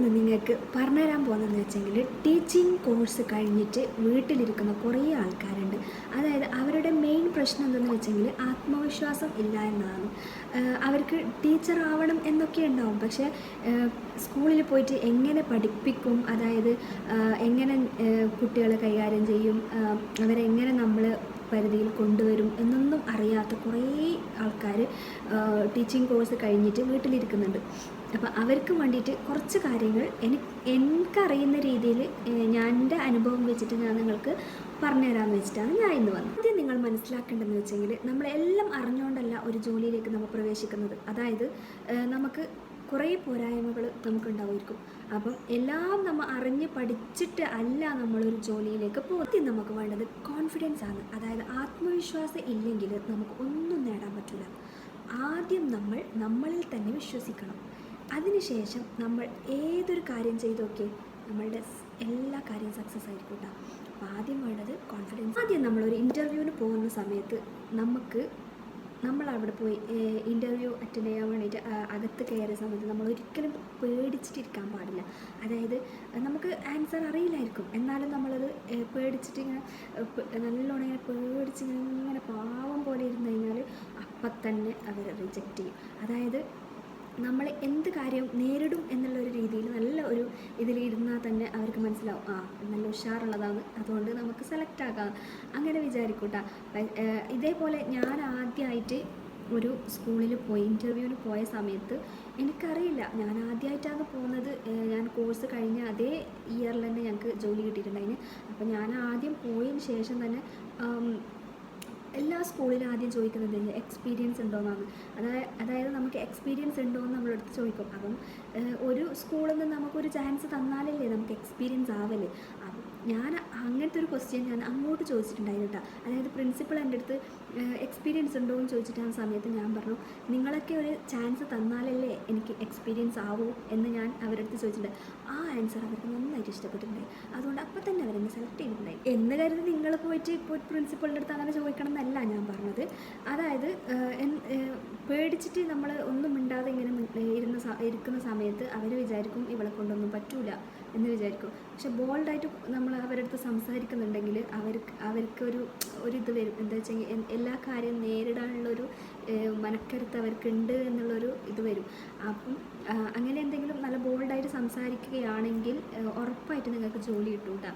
ഇന്ന് നിങ്ങൾക്ക് പറഞ്ഞുതരാൻ പോകുന്നതെന്ന് വെച്ചെങ്കിൽ ടീച്ചിങ് കോഴ്സ് കഴിഞ്ഞിട്ട് വീട്ടിലിരിക്കുന്ന കുറേ ആൾക്കാരുണ്ട്. അതായത് അവരുടെ മെയിൻ പ്രശ്നം എന്തെന്ന് വെച്ചെങ്കിൽ ആത്മവിശ്വാസം ഇല്ല എന്നതാണ്. അവർക്ക് ടീച്ചർ ആവണം എന്നൊക്കെ ഉണ്ടാവും, പക്ഷേ സ്കൂളിൽ പോയിട്ട് എങ്ങനെ പഠിപ്പിക്കും, അതായത് എങ്ങനെ കുട്ടികളെ കൈകാര്യം ചെയ്യും, അവരെങ്ങനെ നമ്മൾ പരിധിയിൽ കൊണ്ടുവരും എന്നൊന്നും അറിയാത്ത കുറേ ആൾക്കാർ ടീച്ചിങ് കോഴ്സ് കഴിഞ്ഞിട്ട് വീട്ടിലിരിക്കുന്നുണ്ട്. അപ്പോൾ അവർക്ക് വേണ്ടിയിട്ട് കുറച്ച് കാര്യങ്ങൾ എനിക്കറിയുന്ന രീതിയിൽ എൻ്റെ അനുഭവം വെച്ചിട്ട് ഞാൻ നിങ്ങൾക്ക് പറഞ്ഞുതരാമെന്ന് വെച്ചിട്ടാണ് ഞാൻ ഇന്ന് വന്നത്. ആദ്യം നിങ്ങൾ മനസ്സിലാക്കേണ്ടതെന്ന് വെച്ചെങ്കിൽ നമ്മളെല്ലാം അറിഞ്ഞുകൊണ്ടല്ല ഒരു ജോലിയിലേക്ക് നമ്മൾ പ്രവേശിക്കുന്നത്. അതായത് നമുക്ക് കുറേ പോരായ്മകൾ നമുക്കുണ്ടാവുമായിരിക്കും. അപ്പം എല്ലാം നമ്മൾ അറിഞ്ഞ് പഠിച്ചിട്ട് അല്ല നമ്മളൊരു ജോലിയിലേക്ക് പോകുന്നത്. നമുക്ക് വേണ്ടത് കോൺഫിഡൻസ് ആണ്. അതായത് ആത്മവിശ്വാസം ഇല്ലെങ്കിൽ നമുക്ക് ഒന്നും നേടാൻ പറ്റില്ല. ആദ്യം നമ്മൾ നമ്മളിൽ തന്നെ വിശ്വസിക്കണം. അതിനുശേഷം നമ്മൾ ഏതൊരു കാര്യം ചെയ്തൊക്കെ നമ്മളുടെ എല്ലാ കാര്യവും സക്സസ് ആയിരിക്കും കേട്ടോ. അപ്പോൾ ആദ്യം വേണ്ടത് കോൺഫിഡൻസ്. ആദ്യം നമ്മളൊരു ഇൻ്റർവ്യൂവിന് പോകുന്ന സമയത്ത് നമ്മളവിടെ പോയി ഇൻ്റർവ്യൂ അറ്റൻഡ് ചെയ്യാൻ വേണ്ടിയിട്ട് അകത്ത് കയറിയ സമയത്ത് നമ്മൾ ഒരിക്കലും പേടിച്ചിട്ടിരിക്കാൻ പാടില്ല. അതായത് നമുക്ക് ആൻസർ അറിയില്ലായിരിക്കും, എന്നാലും നമ്മളത് പേടിച്ചിട്ട് ഇങ്ങനെ നല്ലോണം ഇങ്ങനെ പേടിച്ച് ഇങ്ങനെ പാവം പോലെ ഇരുന്ന് കഴിഞ്ഞാൽ അപ്പം തന്നെ അവർ റിജക്റ്റ് ചെയ്യും. അതായത് നമ്മൾ എന്ത് കാര്യം നേരിടും എന്നുള്ളൊരു രീതിയിൽ നല്ല ഒരു ഇതിലിരുന്നാൽ തന്നെ അവർക്ക് മനസ്സിലാവും, നല്ല ഉഷാറുള്ളതാണ്, അതുകൊണ്ട് നമുക്ക് സെലക്ട് ആക്കാം, അങ്ങനെ വിചാരിക്കൂട്ടാ. ഇതേപോലെ ഞാൻ ആദ്യമായിട്ട് ഒരു സ്കൂളിൽ പോയി ഇൻ്റർവ്യൂവിന് പോയ സമയത്ത് എനിക്കറിയില്ല, ഞാൻ ആദ്യമായിട്ടാണ് പോകുന്നത്. ഞാൻ കോഴ്സ് കഴിഞ്ഞ അതേ ഇയറിൽ തന്നെ ഞങ്ങൾക്ക് ജോലി കിട്ടിയിട്ടുണ്ടായിന്. അപ്പോൾ ഞാൻ ആദ്യം പോയതിന് ശേഷം തന്നെ എല്ലാ സ്കൂളിലും ആദ്യം ചോദിക്കുന്നത് എക്സ്പീരിയൻസ് ഉണ്ടോയെന്നാണ്. അതായത് നമുക്ക് എക്സ്പീരിയൻസ് ഉണ്ടോ എന്ന് നമ്മളെടുത്ത് ചോദിക്കും. അപ്പം ഒരു സ്കൂളിൽ നിന്ന് നമുക്കൊരു ചാൻസ് തന്നാലല്ലേ നമുക്ക് എക്സ്പീരിയൻസ് ആവല്ലേ. അപ്പം ഞാൻ അങ്ങനത്തെ ഒരു ക്വസ്റ്റ്യൻ ഞാൻ അങ്ങോട്ട് ചോദിച്ചിട്ടുണ്ടായിരുന്നു കേട്ടോ. അതായത് പ്രിൻസിപ്പൾ എൻ്റെ അടുത്ത് എക്സ്പീരിയൻസ് ഉണ്ടോ എന്ന് ചോദിച്ചിട്ട് ആ സമയത്ത് ഞാൻ പറഞ്ഞു, നിങ്ങളൊക്കെ ഒരു ചാൻസ് തന്നാലല്ലേ എനിക്ക് എക്സ്പീരിയൻസ് ആവൂ എന്ന് ഞാൻ അവരുടെ അടുത്ത് ചോദിച്ചിട്ടുണ്ട്. ആ ആൻസർ അവർക്ക് നന്നായിട്ട് ഇഷ്ടപ്പെട്ടിട്ടുണ്ടായി. അതുകൊണ്ട് അപ്പം തന്നെ അവരെന്നെ സെലക്ട് ചെയ്തിട്ടുണ്ടായി. എന്ന് കരുതി നിങ്ങൾ പോയിട്ട് ഇപ്പോൾ പ്രിൻസിപ്പളിൻ്റെ അടുത്ത് അങ്ങനെ ചോദിക്കണം എന്നല്ല ഞാൻ പറഞ്ഞത്. അതായത് പേടിച്ചിട്ട് നമ്മൾ ഒന്നും മിണ്ടാതെ ഇങ്ങനെ ഇരിക്കുന്ന സമയത്ത് അവർ വിചാരിക്കും ഇവളെ കൊണ്ടൊന്നും പറ്റൂല എന്ന് വിചാരിക്കും. പക്ഷെ ബോൾഡായിട്ട് നമ്മൾ അവരുടെ അടുത്ത് സംസാരിക്കുന്നുണ്ടെങ്കിൽ അവർക്കൊരു ഇത് വരും. എന്താ വെച്ചെങ്കിൽ എല്ലാ കാര്യവും നേരിടാനുള്ളൊരു മനക്കരുത്ത് അവർക്കുണ്ട് എന്നുള്ളൊരു ഇത് വരും. അപ്പം അങ്ങനെ എന്തെങ്കിലും നല്ല ബോൾഡായിട്ട് സംസാരിക്കുകയാണെങ്കിൽ ഉറപ്പായിട്ട് നിങ്ങൾക്ക് ജോലി കിട്ടും കേട്ടോ.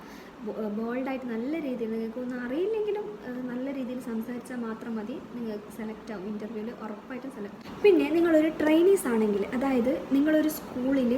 ബോൾഡായിട്ട് നല്ല രീതിയിൽ നിങ്ങൾക്കൊന്നും അറിയില്ലെങ്കിലും നല്ല രീതിയിൽ സംസാരിച്ചാൽ മാത്രം മതി, നിങ്ങൾക്ക് സെലക്ട് ആവും ഇൻ്റർവ്യൂവിൽ, ഉറപ്പായിട്ടും സെലക്ട്. പിന്നെ നിങ്ങളൊരു ട്രെയിനീസ് ആണെങ്കിൽ, അതായത് നിങ്ങളൊരു സ്കൂളിൽ